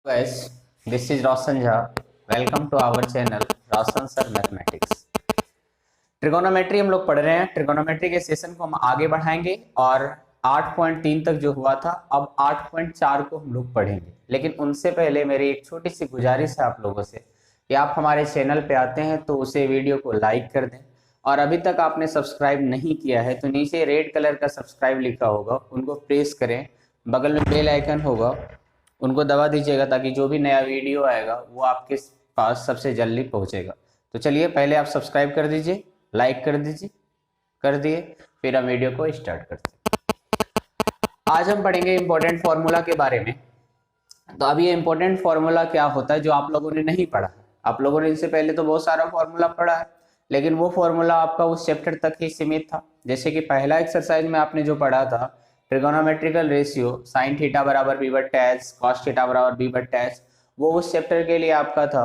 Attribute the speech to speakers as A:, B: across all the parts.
A: Guys, this is Roshan Jha. Welcome to our channel Roshan Sir Mathematics. Trigonometry हम लोग पढ़ रहे हैं। ट्रिगोनोमेट्री के सेशन को हम आगे बढ़ाएंगे और 8.3 तक जो हुआ था अब 8.4 को हम लोग पढ़ेंगे। लेकिन उनसे पहले मेरी एक छोटी सी गुजारिश है आप लोगों से कि आप हमारे चैनल पे आते हैं तो उसे वीडियो को लाइक कर दें, और अभी तक आपने सब्सक्राइब नहीं किया है तो नीचे रेड कलर का सब्सक्राइब लिखा होगा, उनको प्रेस करें। बगल में बेल आइकन होगा, उनको दबा दीजिएगा ताकि जो भी नया वीडियो आएगा वो आपके पास सबसे जल्दी पहुंचेगा। तो चलिए पहले आप सब्सक्राइब कर दीजिए, लाइक कर दीजिए, कर दिए, फिर हम वीडियो को स्टार्ट करते हैं। आज हम पढ़ेंगे इंपॉर्टेंट फॉर्मूला के बारे में। तो अब ये इंपॉर्टेंट फॉर्मूला क्या होता है जो आप लोगों ने नहीं पढ़ा। आप लोगों ने इससे पहले तो बहुत सारा फॉर्मूला पढ़ा है, लेकिन वो फॉर्मूला आपका उस चैप्टर तक ही सीमित था। जैसे कि पहला एक्सरसाइज में आपने जो पढ़ा था ट्रिगोनोमेट्रिकल रेशियो साइन थीटा बराबर बी बट टैच, कॉस थीटा बराबर बी बट टैच, वो उस चैप्टर के लिए आपका था।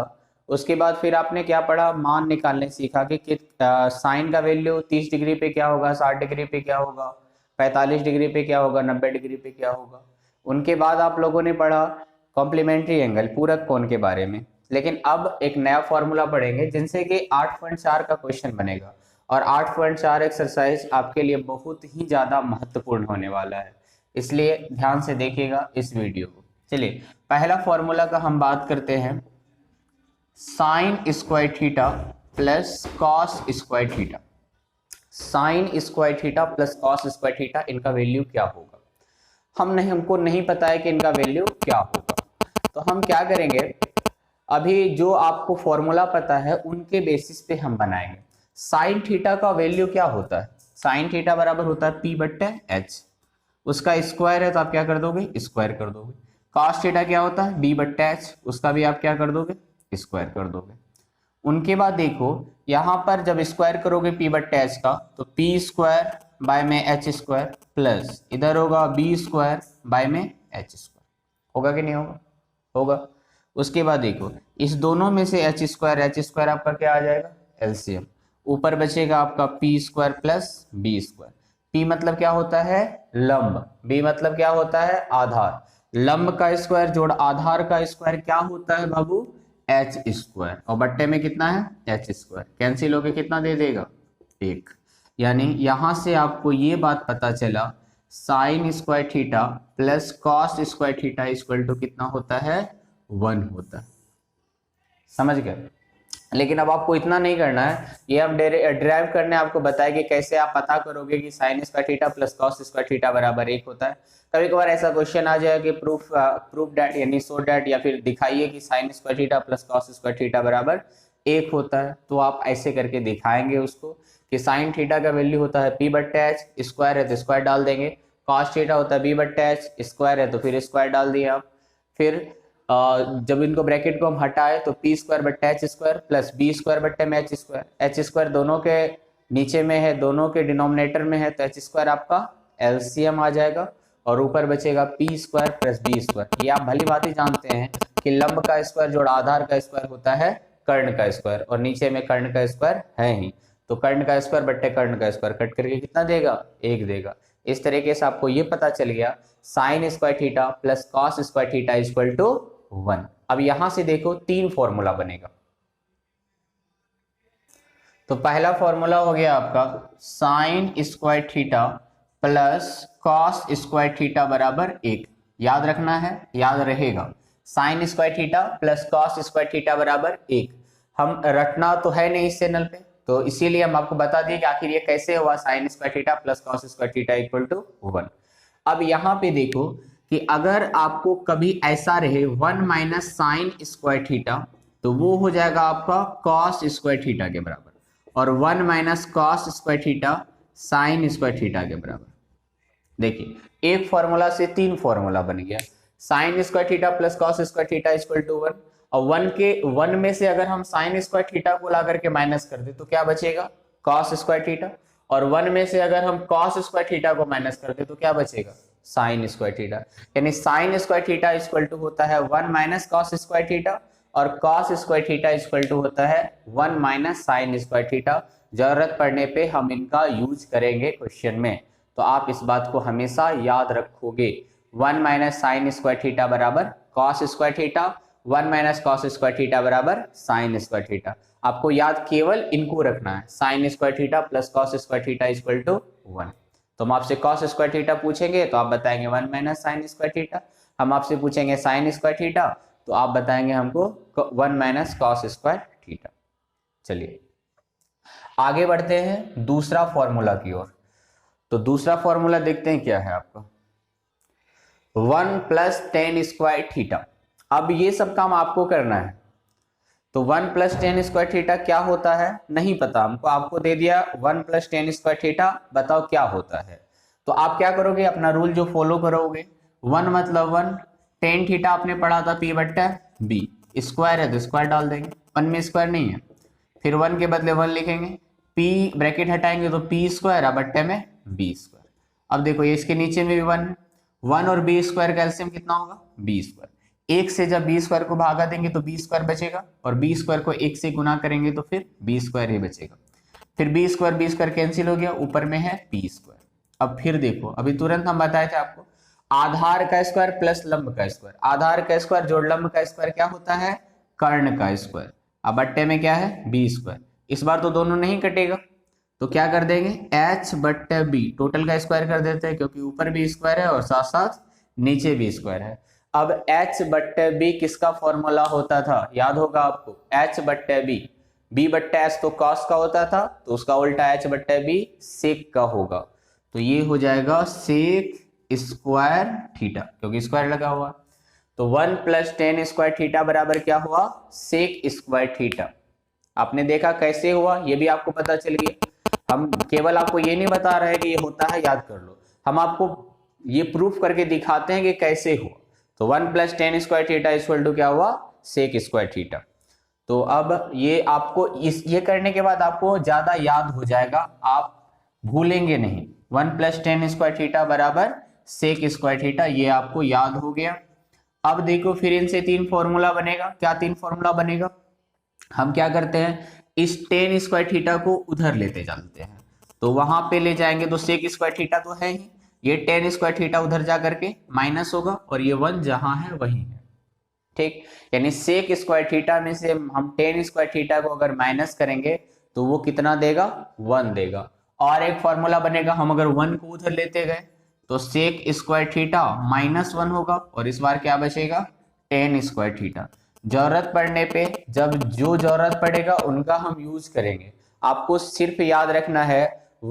A: उसके बाद फिर आपने क्या पढ़ा, मान निकालने सीखा कि साइन का वैल्यू 30 डिग्री पे क्या होगा, 60 डिग्री पे क्या होगा, 45 डिग्री पे क्या होगा, 90 डिग्री पे क्या होगा। उनके बाद आप लोगों ने पढ़ा कॉम्प्लीमेंट्री एंगल, पूरक कोण के बारे में। लेकिन अब एक नया फॉर्मूला पढ़ेंगे जिनसे कि 8.4 का क्वेश्चन बनेगा, और 8.4 एक्सरसाइज आपके लिए बहुत ही ज्यादा महत्वपूर्ण होने वाला है, इसलिए ध्यान से देखिएगा इस वीडियो को। चलिए पहला फॉर्मूला का हम बात करते हैं, sign square theta plus cos square theta. Sign square theta plus cos square theta, इनका वैल्यू क्या होगा। हमको नहीं पता है कि इनका वैल्यू क्या होगा, तो हम क्या करेंगे, अभी जो आपको फॉर्मूला पता है उनके बेसिस पे हम बनाएंगे। साइन थीटा का वैल्यू क्या होता है, साइन थीटा बराबर होता है पी बट्टे एच, उसका स्क्वायर है तो आप क्या कर दोगे, स्क्वायर कर दोगे। कॉस थीटा क्या होता है बी बट्टे एच, उसका भी आप क्या कर दोगे, स्क्वायर कर दोगे। उनके बाद देखो यहां पर जब स्क्वायर करोगे पी बट्टे एच का तो पी स्क्वायर बाय में एच स्क्वायर, प्लस इधर होगा बी स्क्वायर बाय में एच स्क्वायर। होगा कि नहीं होगा, होगा। उसके बाद देखो इस दोनों में से एच स्क्वायर आपका क्या आ जाएगा, एलसीएम। ऊपर बचेगा आपका P square plus B square. P मतलब क्या होता है, लंब, बी मतलब क्या होता है, आधार। लंब का स्क्वायर जोड़ आधार का स्क्वायर क्या होता है बाबू, एच स्क्वायर, और बट्टे में कितना है, एच स्क्वायर। कैंसिल होके कितना दे देगा, 1। यानी यहां से आपको ये बात पता चला sine square theta plus cos square theta equal to कितना होता है, 1 होता है। समझ गए। लेकिन अब आपको इतना नहीं करना है, ये हम डिराइव करने आपको बताया कि कैसे आप पता करोगे कि sign square theta plus cos square theta बराबर 1 होता है। कभी कभार ऐसा क्वेश्चन आ जाए कि प्रूफ दैट यानी सो दैट, या फिर दिखाइए कि sign square theta plus cos square theta बराबर 1 होता है। तो आप ऐसे करके दिखाएंगे उसको कि साइन थीटा का वैल्यू होता है पी बट्टे एच, स्क्वायर है तो स्क्वायर डाल देंगे। कॉस थीटा होता है बी बट्टे एच, स्क्वायर है तो फिर स्क्वायर डाल दिए आप। फिर जब इनको ब्रैकेट को हम हटाए तो पी स्क्वायर बट्टे H square plus B square बट्टे में एच स्क्वायर। एच स्क्वायर दोनों के नीचे में है, दोनों के डिनोमिनेटर में है, तो एच स्क्वायर आपका एलसीएम आ जाएगा, और ऊपर बचेगा P square plus B square. ये आप भली बात ही जानते हैं कि लंब का स्क्वायर जोड़ आधार का स्क्वायर होता है कर्ण का स्क्वायर, और नीचे में कर्ण का स्क्वायर है ही, तो कर्ण का स्क्वायर बट्टे कर्ण का स्क्वायर कट करके कितना देगा, 1 देगा। इस तरीके से आपको ये पता चल गया sine square theta plus cos square theta equal to 1। अब यहां से देखो 3 फॉर्मूला बनेगा। तो पहला फॉर्मूला हो गया आपका sign square theta plus cos square theta बराबर 1। याद रखना है, याद रहेगा, sign square theta plus cos square theta बराबर 1। हम रटना तो है नहीं इस चैनल पे, तो इसीलिए हम आपको बता दिए कि आखिर ये कैसे हुआ sine square theta plus cos square theta equal to 1। अब यहां पे देखो कि अगर आपको कभी ऐसा रहे 1 माइनस साइन स्क्वायर थीटा, तो वो हो जाएगा आपका कॉस स्क्वायर थीटा के बराबर, और 1 minus cos square theta sine square theta के बराबर। देखिए एक फॉर्मूला से 3 फॉर्मूला बन गया, sine square theta plus cos square theta equal to 1, और 1 में से अगर हम साइन स्क्वायर थीटा को ला करके माइनस कर दे तो क्या बचेगा, कॉस स्क्वायर थीटा, और 1 में से अगर हम कॉस स्क्वायर थीटा को माइनस कर दे तो क्या बचेगा, साइन स्क्वायर थीटा। यानी sine square theta equal to होता है 1 माइनस कॉस स्क्वायर थीटा, और cos square theta equal to होता है 1 माइनस साइन स्क्वायर थीटा। जरूरत पड़ने पे हम इनका यूज करेंगे क्वेश्चन में, तो आप इस बात को हमेशा याद रखोगे। 1 माइनस साइन स्क्वायर थीटा बराबर cos square theta, 1 minus cos square theta बराबर साइन स्क्वायर थीटा। आपको याद केवल इनको रखना है, sine square theta plus cos square theta equal to 1। तो हम आपसे कॉस स्क्वायर थीटा पूछेंगे तो आप बताएंगे 1 माइनस साइन स्क्वायर थीटा, हम आपसे पूछेंगे साइन स्क्वायर थीटा तो आप बताएंगे हमको 1 माइनस कॉस स्क्वायर थीटा। चलिए आगे बढ़ते हैं दूसरा फॉर्मूला की ओर। तो दूसरा फॉर्मूला देखते हैं क्या है आपका, 1 प्लस टेन स्क्वायर थीटा। अब ये सब काम आपको करना है। तो 1 प्लस टेन स्क्वायर थीटा क्या होता है नहीं पता हमको, आपको दे दिया 1 प्लस टेन स्क्वायर थीटा, बताओ क्या होता है। तो आप क्या करोगे, अपना रूल जो फॉलो करोगे, 1 मतलब 1, टेन थीटा आपने पढ़ा था पी बट्टा बी, स्क्वायर है तो स्क्वायर डाल देंगे, 1 में स्क्वायर नहीं है, फिर 1 के बदले 1 लिखेंगे, पी ब्रैकेट हटाएंगे तो पी स्क्वायर बट्टे में बी स्क्वायर। अब देखो ये इसके नीचे में भी 1 है, 1 और बी स्क्वायर का एलसीएम कितना होगा बी स्क्वायर। एक से जब बी स्क्वायर को भागा देंगे तो बी स्क्वायर बचेगा, और बी स्क्वायर को एक से गुना करेंगे तो फिर बी स्क्वायर ही बचेगा। फिर बी स्क्वायर कैंसिल हो गया, ऊपर में है पी स्क्वायर। अब फिर देखो अभी तुरंत हम बताए थे आपको, आधार का स्क्वायर प्लस लंब का स्क्वायर, आधार का स्क्वायर जोड़ लंब का स्क्वायर क्या होता है कर्ण का स्क्वायर। अब बट्टे में क्या है बी स्क्वायर, इस बार तो दोनों नहीं कटेगा तो क्या कर देंगे h बट्टे बी, टोटल का स्क्वायर कर देते हैं क्योंकि ऊपर भी स्क्वायर है और साथ साथ नीचे भी स्क्वायर है। अब h बट्टे बी किसका फॉर्मूला होता था याद होगा आपको, h बट्टे बी बट्टे h तो कॉस का होता था तो उसका उल्टा h बट्टे बी सेक का होगा। तो ये हो जाएगा सेक स्क्वायर थीटा क्योंकि स्क्वायर लगा हुआ। तो 1 प्लस टेन स्क्वायर थीटा बराबर क्या हुआ सेक स्क्वायर थीटा। आपने देखा कैसे हुआ ये भी आपको पता चल गया। हम केवल आपको ये नहीं बता रहे कि ये होता है याद कर लो, हम आपको ये प्रूफ करके दिखाते हैं कि कैसे हुआ। तो 1 plus tan square theta equal to क्या हुआ सेक स्क्वायर थीटा। तो अब ये आपको ये करने के बाद आपको ज्यादा याद हो जाएगा, आप भूलेंगे नहीं। 1 प्लस टेन स्क्वायर थीटा बराबर सेक स्क्वायर थीटा, ये आपको याद हो गया। अब देखो फिर इनसे 3 फॉर्मूला बनेगा। क्या 3 फॉर्मूला बनेगा, हम क्या करते हैं इस टेन स्क्वायर थीटा को उधर लेते चलते हैं, तो वहां पे ले जाएंगे तो सेक स्क्वायर थीटा तो है ही, ये टेन स्क्वायर थीटा उधर जा करके माइनस होगा और ये 1 जहां है वही है। ठीक, यानी सेक स्क्वायर थीटा में से हम टेन स्क्वायर थीटा को अगर माइनस करेंगे तो वो कितना देगा 1 देगा। और एक फॉर्मूला बनेगा, हम अगर 1 को उधर लेते गए तो सेक स्क्वायर थीटा माइनस 1 होगा और इस बार क्या बचेगा टेन स्क्वायर थीटा। जरूरत पड़ने पे जब जो जरूरत पड़ेगा उनका हम यूज करेंगे। आपको सिर्फ याद रखना है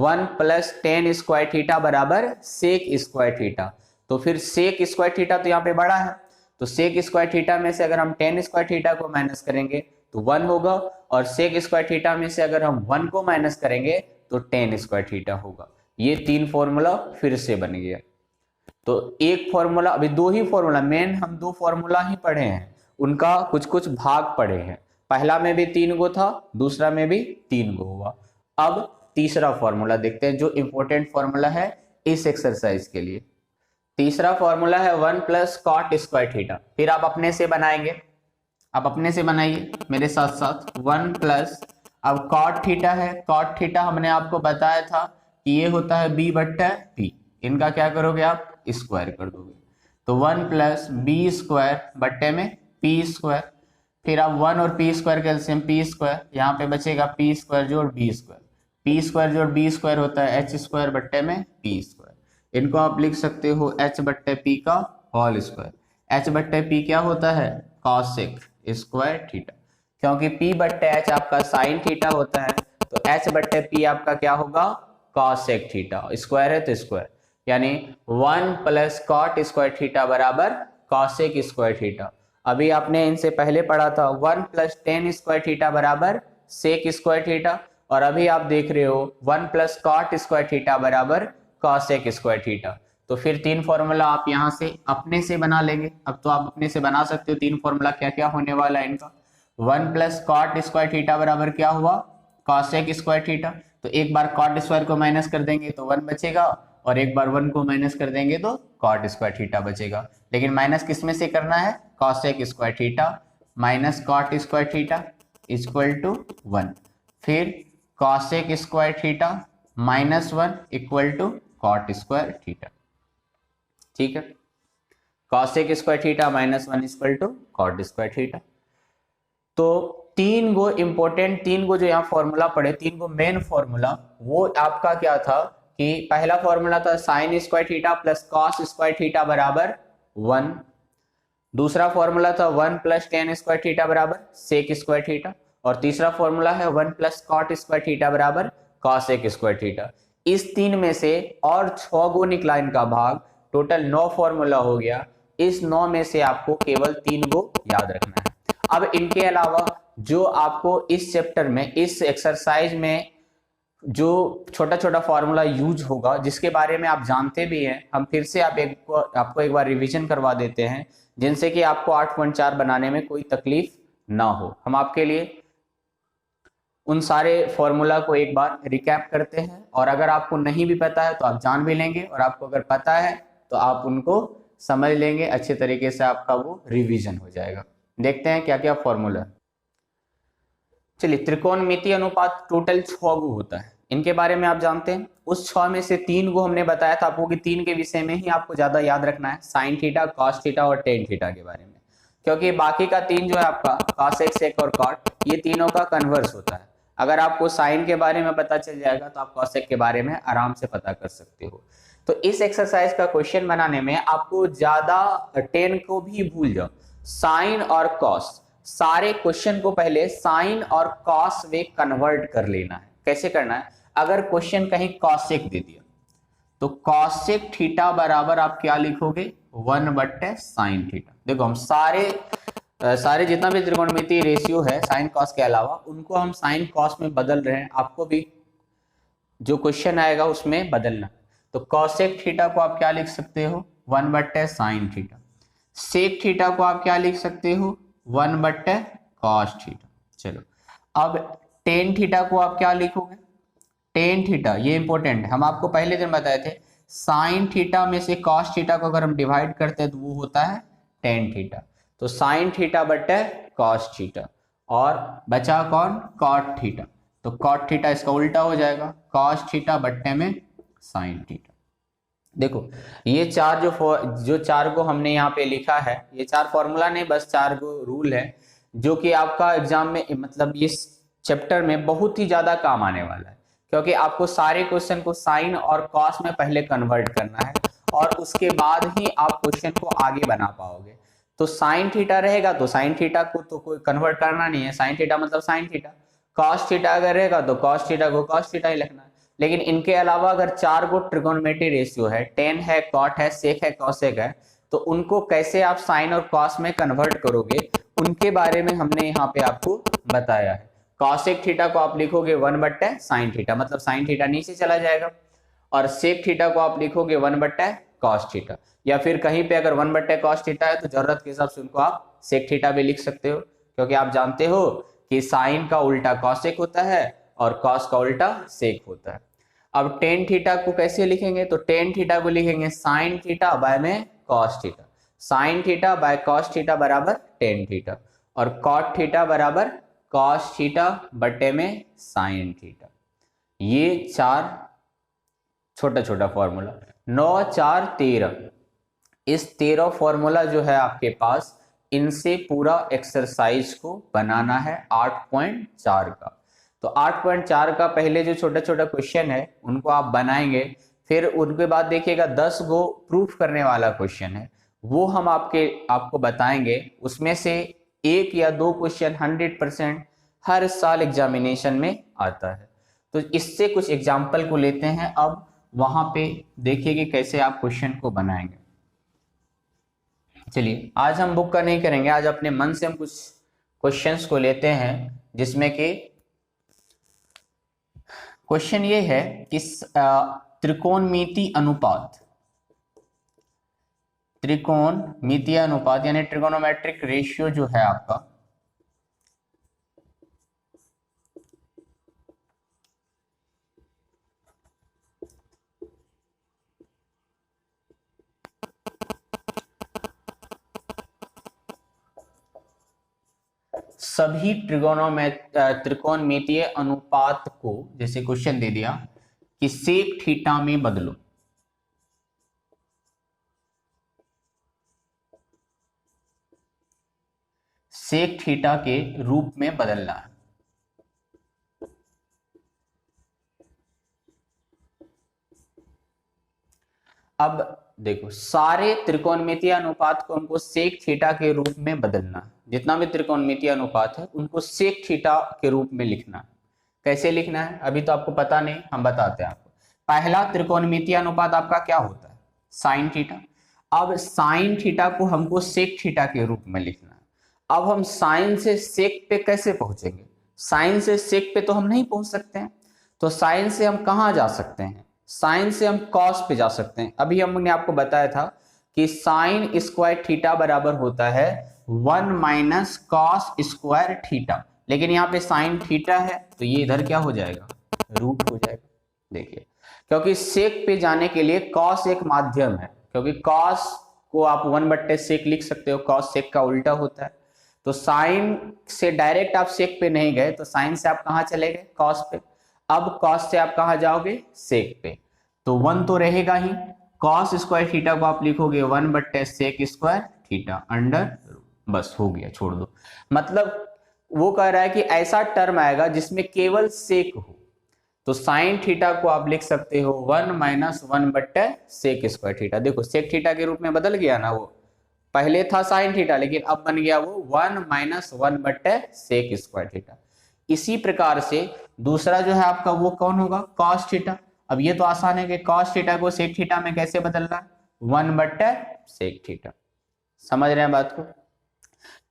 A: 1 प्लस टेन स्क्वायर थीटा बराबर सेक स्क्वायर थीटा। तो फिर सेक स्क्वायर थीटा तो यहाँ पे बड़ा है, तो सेक स्क्वायर थीटा में से अगर हम टेन स्क्वायर थीटा को माइनस करेंगे तो 1 होगा, और सेक स्क्वायर थीटा में से अगर हम 1 को माइनस करेंगे तो टेन स्क्वायर थीटा होगा। ये 3 फॉर्मूला फिर से बन गया। तो एक फॉर्मूला, अभी 2 ही फॉर्मूला, मेन हम 2 फॉर्मूला ही पढ़े हैं, उनका कुछ कुछ भाग पढ़े हैं। पहला में भी 3 गो था, दूसरा में भी 3 गो हुआ। अब तीसरा फॉर्मूला देखते हैं जो इंपॉर्टेंट फॉर्मूला है इस एक्सरसाइज के लिए। तीसरा फॉर्मूला है 1 प्लस कॉट स्क्वायर थीटा। फिर आप अपने से बनाएंगे, आप अपने से बनाइए मेरे साथ साथ। 1 प्लस, अब कॉट थीटा है, कॉट थीटा हमने आपको बताया था कि ये होता है बी बट्टा पी, इनका क्या करोगे आप स्क्वायर कर दोगे। तो 1 प्लस बी स्क्वायर बट्टे में पी स्क्वायर, फिर आप 1 और पी स्क्वायर का एलसीएम पी स्क्वायर, यहाँ पे बचेगा पी स्क्वायर जोड़ बी स्क्वायर, पी स्क्वायर जोड़ बी स्क्वायर होता है एच स्क्वायर बट्टे में पी स्क्वायर। इनको आप लिख सकते हो एच बट्टे पी का होल स्क्वायर। एच बट्टे पी क्या होता है कॉसेक स्क्वायर थीटा, क्योंकि पी बट्टे एच आपका साइन थीटा होता है तो एच बट्टे पी आपका क्या होगा कॉसेक थीटा, स्क्वायर है तो स्क्वायर, यानी 1 प्लस कॉट स्क्वायर थीटा बराबर कॉसेक स्क्वायर थीटा। अभी आपने इनसे पहले पढ़ा था 1 प्लस टेन स्क्वायर थीटा बराबर सेक स्क्वायर थीटा, और अभी आप देख रहे हो 1 प्लस कॉट स्क्वायर थीटा बराबर कॉसेक स्क्वायर थीटा। तो फिर 3 फॉर्मूला आप यहाँ से अपने से बना लेंगे। अब तो आप अपने से बना सकते हो 3 फॉर्मूला क्या क्या होने वाला है इनका। 1 प्लस कॉट स्क्वायर थीटा बराबर क्या हुआ कॉसेक स्क्वायर थीटा, तो एक बार कॉट स्क्वायर को माइनस कर देंगे तो 1 बचेगा, और एक बार 1 को माइनस कर देंगे तो कॉट स्क्वायर थीटा बचेगा। लेकिन माइनस किस में से करना है cosec square theta minus cot square theta equal to 1, फिर cosec square theta minus 1 equal to cot square theta. ठीक है, cosec square theta minus 1 equal to cot square theta. तो तीन गो इंपॉर्टेंट, तीन गो जो यहाँ फॉर्मूला पड़े, तीन गो मेन फॉर्मूला, वो आपका क्या था कि पहला फॉर्मूला था sign square theta plus cos square theta बराबर 1। दूसरा फॉर्मूला था 1 प्लस टेन स्क्वायर थीटा बराबर सेक स्क्वायर थीटा। और तीसरा फॉर्मूला है 1 प्लस कॉट स्क्वायर थीटा बराबर कॉसेक स्क्वायर थीटा। इस तीन में से और 6 गो निकला इनका भाग, टोटल 9 फॉर्मूला हो गया। इस 9 में से आपको केवल 3 गो याद रखना है। अब इनके अलावा जो आपको इस चैप्टर में, इस एक्सरसाइज में जो छोटा छोटा फॉर्मूला यूज होगा, जिसके बारे में आप जानते भी हैं, हम फिर से आपको एक बार रिवीजन करवा देते हैं, जिनसे कि आपको 8.4 बनाने में कोई तकलीफ ना हो। हम आपके लिए उन सारे फॉर्मूला को एक बार रिकैप करते हैं, और अगर आपको नहीं भी पता है तो आप जान भी लेंगे, और आपको अगर पता है तो आप उनको समझ लेंगे अच्छे तरीके से, आपका वो रिवीजन हो जाएगा। देखते हैं क्या क्या फॉर्मूला। चलिए, त्रिकोणमितीय अनुपात टोटल 6 गो होता है, इनके बारे में आप जानते हैं। उस 6 में से 3 गो हमने बताया था आपको कि 3 के विषय में ही आपको ज्यादा याद रखना है, साइन थीटा, कॉस थीटा और टेन थीटा के बारे में, क्योंकि बाकी का 3 जो है आपका कॉसेक, सेक और कॉट, ये तीनों का कन्वर्स होता है। अगर आपको साइन के बारे में पता चल जाएगा तो आप कॉसेक के बारे में आराम से पता कर सकते हो। तो इस एक्सरसाइज का क्वेश्चन बनाने में आपको ज्यादा टेन को भी भूल जाओ, साइन और कॉस, सारे क्वेश्चन को पहले साइन और कॉस में कन्वर्ट कर लेना है। कैसे करना है? अगर क्वेश्चन कहीं कॉसेक दे दिया तो कॉसेक थीटा बराबर आप क्या लिखोगे? 1/sin theta. देखो, हम सारे जितना भी त्रिकोणमितीय रेशियो है साइन कॉस के अलावा, उनको हम साइन कॉस में बदल रहे हैं। आपको भी जो क्वेश्चन आएगा उसमें बदलना। तो कॉसेक थीटा को आप क्या लिख सकते हो? 1/sin theta. सेक थीटा को आप क्या लिख सकते हो? 1/cos theta. चलो, अब टेन थीटा को आप क्या लिखोगे? टेन थीटा, ये इंपॉर्टेंट है, हम आपको पहले दिन बताए थे, साइन थीटा में से कॉस थीटा को अगर हम डिवाइड करते हैं तो वो होता है टेन थीटा। तो साइन थीटा बटे कॉस थीटा, और बचा कौन? Cot theta. तो कॉट थीटा इसका उल्टा हो जाएगा, कॉस थीटा बट्टे में साइन थीटा। देखो, ये जो चार को हमने यहाँ पे लिखा है, ये 4 फॉर्मूला नहीं, बस 4 को रूल है, जो कि आपका एग्जाम में, मतलब इस चैप्टर में बहुत ही ज्यादा काम आने वाला है, क्योंकि आपको सारे क्वेश्चन को साइन और कॉस में पहले कन्वर्ट करना है, और उसके बाद ही आप क्वेश्चन को आगे बना पाओगे। तो साइन थीटा रहेगा तो साइन थीटा को तो कोई कन्वर्ट करना नहीं है, साइन थीटा मतलब साइन थीटा। कॉस थीटा अगर रहेगा तो कॉस थीटा को कॉस थीटा ही लिखना है। लेकिन इनके अलावा अगर 4 गो ट्रिगोनोमेट्री रेशियो है, टेन है, कॉट है, सेक है, कॉसेक है, तो उनको कैसे आप साइन और कॉस में कन्वर्ट करोगे, उनके बारे में हमने यहाँ पे आपको बताया है। कॉसेक थीटा को आप लिखोगे 1/sin थीटा, मतलब साइन थीटा नीचे चला जाएगा, और सेक थीटा को आप लिखोगे 1/cos थीटा, या फिर कहीं पे अगर 1/cos थीटा है तो जरूरत के हिसाब से उनको आप सेक थीटा भी लिख सकते हो, क्योंकि आप जानते हो कि साइन का उल्टा कॉसेक होता है और कॉस का उल्टा सेक होता है। अब टेन थीटा को कैसे लिखेंगे? तो टेन थीटा को लिखेंगे साइन थीटा बाय में cos theta, sine theta by cos theta बराबर टेन थीटा, और कॉट थीटा बराबर कॉस थीटा बटे में साइन थीटा। ये 4 छोटा छोटा फॉर्मूला, 9, 4, 13, इस 13 फॉर्मूला जो है आपके पास, इनसे पूरा एक्सरसाइज को बनाना है 8.4 का। तो 8.4 का पहले जो छोटा छोटा क्वेश्चन है उनको आप बनाएंगे, फिर उनके बाद देखिएगा 10 गो प्रूफ करने वाला क्वेश्चन है, वो हम आपको बताएंगे। उसमें से 1 या 2 क्वेश्चन 100% हर साल एग्जामिनेशन में आता है। तो इससे कुछ एग्जाम्पल को लेते हैं, अब वहां पे देखिए कि कैसे आप क्वेश्चन को बनाएंगे। चलिए, आज हम बुक का नहीं करेंगे, आज अपने मन से हम कुछ क्वेश्चंस को लेते हैं, जिसमें कि क्वेश्चन ये है कि त्रिकोणमितीय अनुपात यानी ट्रिगोनोमेट्रिक रेशियो जो है आपका, सभी त्रिकोणमितीय अनुपात को, जैसे क्वेश्चन दे दिया कि सेक थीटा में बदलो, सेक थीटा के रूप में बदलना है। अब देखो, सारे त्रिकोणमितीय अनुपात को हमको सेक थीटा के रूप में बदलना है। जितना भी त्रिकोणमितीय अनुपात है उनको सेक थीटा के रूप में लिखना है। कैसे लिखना है अभी तो आपको पता नहीं, हम बताते हैं आपको। पहला त्रिकोणमितीय अनुपात आपका क्या होता है, साइन थीटा। अब साइन थीटा को हमको सेक थीटा के रूप में लिखना है। अब हम साइन से सेक पे कैसे पहुंचेंगे, साइन से सेक पे तो हम नहीं पहुंच सकते हैं, तो साइन से हम कहां जा सकते हैं, साइन से हम कॉस पे जा सकते हैं। अभी हमने आपको बताया था कि साइन स्क्वायर थीटा बराबर होता है 1 माइनस कॉस स्क्वायर थीटा, लेकिन यहाँ पे साइन थीटा है तो ये इधर क्या हो जाएगा, रूट हो जाएगा। देखिए, क्योंकि सेक पे जाने के लिए कॉस एक माध्यम है, क्योंकि कॉस को आप 1/सेक लिख सकते हो, कॉस सेक का उल्टा होता है। तो साइन से डायरेक्ट आप सेक पे नहीं गए, तो साइन से आप कहाँ चले गए, कॉस पे। अब कॉस से आप कहाँ जाओगे, सेक पे, तो 1 तो रहेगा ही। कॉस स्क्वायर थीटा को आप लिखोगे 1/सेक स्क्वायर थीटा अंडर, बस हो गया, छोड़ दो। मतलब वो कह रहा है कि ऐसा टर्म आएगा जिसमें केवल सेक हो, तो साइन थीटा को आप लिख सकते हो 1 माइनस 1/सेक स्क्वायर थीटा। देखो सेक थीटा के रूप में बदल गया ना, वो पहले था साइन थीटा लेकिन अब बन गया वो 1 माइनस 1/सेक स्क्वायर थीटा। इसी प्रकार से दूसरा जो है आपका वो कौन होगा, कॉस थीटा। अब ये तो आसान है कि कॉस थीटा को सेक थीटा में कैसे बदलना, 1/सेक थीटा। समझ रहे हैं बात को।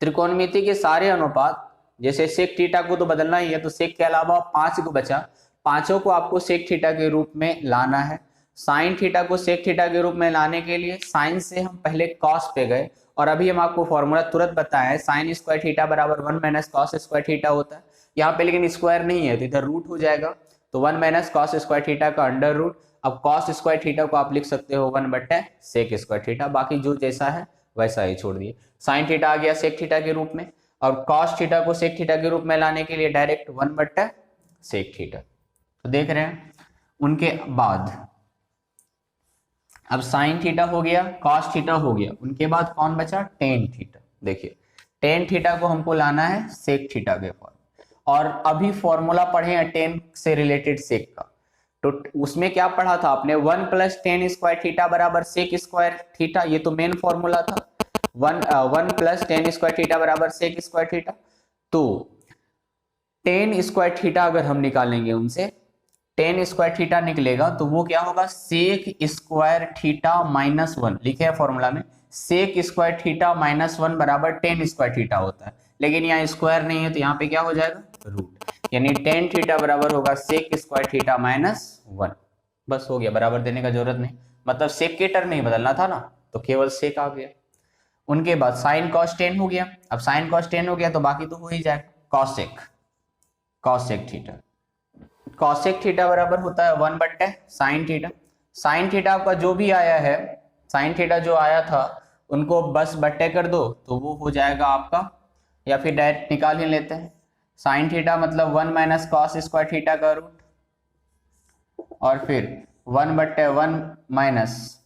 A: त्रिकोणमिति के सारे अनुपात, जैसे सेक थीटा को तो बदलना ही है, तो सेक के अलावा 5 को बचा, पांचों को आपको सेक थीटा के रूप में लाना है। साइन थीटा को सेक थीटा के रूप में लाने के लिए साइन से हम पहले कॉस पे गए, और अभी हम आपको फॉर्मूला तुरंत बताएं, साइन स्क्वायर थीटा बराबर 1 माइनस कॉस स्क्वायर थीटा होता है। यहाँ पे लेकिन स्क्वायर नहीं है तो इधर रूट हो जाएगा, तो 1 माइनस कॉस स्क्वायर थीटा का अंडर रूट। अब कॉस स्क्वायर थीटा को आप लिख सकते हो 1/सेक स्क्वायर थीटा, बाकी जो जैसा है वैसा ही छोड़ दिए। साइन थीटा आ गया सेक थीटा के रूप में, और कॉस थीटा को सेक थीटा के रूप में लाने के लिए डायरेक्ट 1/सेक थीटा। तो देख रहे हैं, उनके बाद अब साइन थीटा हो गया, कॉस थीटा हो गया, उनके बाद कौन बचा, टेन थीटा। देखिए टेन थीटा को हमको लाना है सेक थीटा के फॉर्म, और अभी फॉर्मूला पढ़े हैं टेन से रिलेटेड सेक का, तो उसमें क्या पढ़ा था आपने, 1+tan स्क्वायर थीटा बराबर सेक स्क्वायर थीटा, ये तो मेन फॉर्मूला था। 1+tan स्क्वायर थीटा बराबर सेक स्क्वायर थीटा। तो टेन स्क्वायर थीटा अगर हम निकालेंगे उनसे, टेन स्क्वायर थीटा निकलेगा तो वो क्या होगा, सेक स्क्वायर थीटा माइनस 1, लिखे हैं फॉर्मूला में, सेक स्क्वायर थीटा माइनस 1 बराबर टेन स्क्वायर थीटा होता है, लेकिन यहाँ स्क्वायर नहीं है तो यहाँ पे क्या हो जाएगा, रूट, यानी टेन थीटा बराबर होगा सेक स्क्वायर थीटा माइनस 1। बस हो गया, बराबर देने का जरूरत नहीं, मतलब सेक के टर्म नहीं बदलना था ना, तो केवल सेक आ गया। उनके बाद साइन कॉस टेन हो गया, अब साइन कॉस टेन हो गया तो बाकी तो हो ही जाएगा, कॉसेक थीटा, कॉसेक थीटा बराबर होता है 1/साइन थीटा। साइन थीटा आपका जो भी आया है, साइन थीटा जो आया था उनको बस बट्टे कर दो तो वो हो जाएगा आपका, या फिर डायरेक्ट निकाल ही लेते हैं, साइन थीटा मतलब 1 माइनस कॉस स्क्वायर थीटा का रूट, और फिर 1/1 माइनस,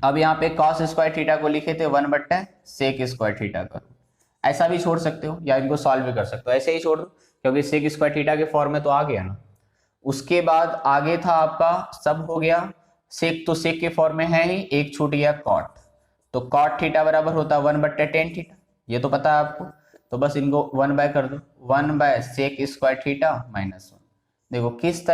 A: अब यहाँ पे कॉस स्क्वायर थीटा को लिखे थे 1/सेक स्क्वायर थीटा का। ऐसा भी छोड़ सकते हो या इनको सॉल्व भी कर सकते हो, ऐसे ही छोड़ दो क्योंकि सेक स्क्वायर थीटा के फॉर्म में तो आ गया ना। उसके बाद आगे था आपका, सब हो गया, सेक तो सेक के फॉर्म में है ही, एक छूट गया कॉट, तो कॉट थीटा बराबर होता है 1/tan थीटा, ये तो पता है आपको, तो बस इनको 1 कर दो, 1/सेक स्क्वायर थीटा माइनस 1। देखो किस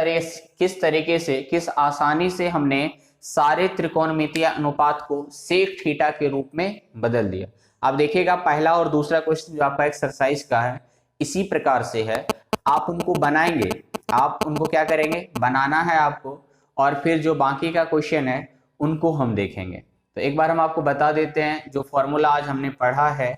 A: तरीके से, किस आसानी से हमने सारे त्रिकोणमितीय अनुपात को सेक थीटा के रूप में बदल दिया। आप देखिएगा पहला और दूसरा क्वेश्चन जो आपका एक्सरसाइज का है इसी प्रकार से है, आप उनको बनाएंगे, आप उनको क्या करेंगे, बनाना है आपको, और फिर जो बाकी का क्वेश्चन है उनको हम देखेंगे। तो एक बार हम आपको बता देते हैं, जो फॉर्मूला आज हमने पढ़ा है,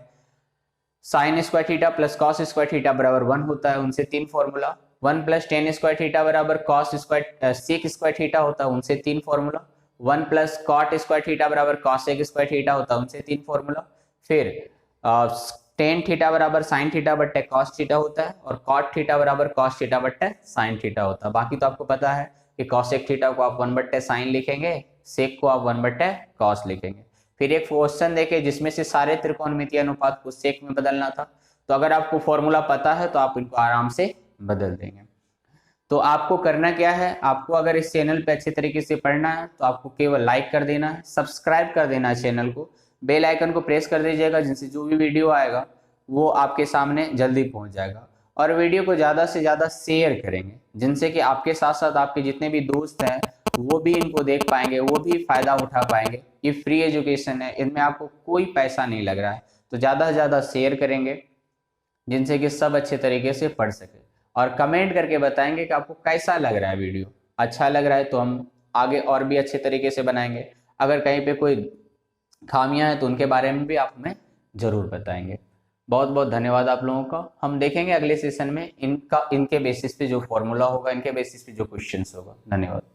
A: sine square theta plus cos square theta बराबर 1 होता है, उनसे 3 फॉर्मूला, 1+tan स्क्वायर थीटा बराबर cos square sec square theta होता है, उनसे 3 फॉर्मूला, 1+cot स्क्वायर थीटा बराबर कॉसेक स्क्वायर थीटा होता है, उनसे 3 फॉर्मूला, फिर टेन थीटा बराबर साइन थीटा बट्टे कॉस थीटा होता है, और कॉट थीटा बराबर कॉस थीटा बट्टे साइन थीटा होता है। बाकी तो आपको पता है कि कॉसेक थीटा को आप 1/साइन लिखेंगे, सेक को आप 1/कॉस लिखेंगे। फिर एक क्वेश्चन देखे जिसमें से सारे त्रिकोणमितीय अनुपात को सेक में बदलना था। तो अगर आपको फॉर्मूला पता है तो आप इनको आराम से बदल देंगे। तो आपको करना क्या है, आपको अगर इस चैनल पे अच्छे तरीके से पढ़ना है तो आपको केवल लाइक कर देना है, सब्सक्राइब कर देना है चैनल को, बेल आइकन को प्रेस कर दीजिएगा, जिनसे जो भी वीडियो आएगा वो आपके सामने जल्दी पहुंच जाएगा। और वीडियो को ज़्यादा से ज़्यादा शेयर करेंगे, जिनसे कि आपके साथ साथ आपके जितने भी दोस्त हैं वो भी इनको देख पाएंगे, वो भी फायदा उठा पाएंगे। ये फ्री एजुकेशन है, इनमें आपको कोई पैसा नहीं लग रहा है। तो ज़्यादा से ज़्यादा शेयर करेंगे, जिनसे कि सब अच्छे तरीके से पढ़ सके। और कमेंट करके बताएंगे कि आपको कैसा लग रहा है वीडियो। अच्छा लग रहा है तो हम आगे और भी अच्छे तरीके से बनाएंगे। अगर कहीं पे कोई खामियां हैं तो उनके बारे में भी आप हमें जरूर बताएंगे। बहुत बहुत धन्यवाद आप लोगों का। हम देखेंगे अगले सेशन में इनके बेसिस पे जो फॉर्मूला होगा, इनके बेसिस पे जो क्वेश्चंस होगा। धन्यवाद।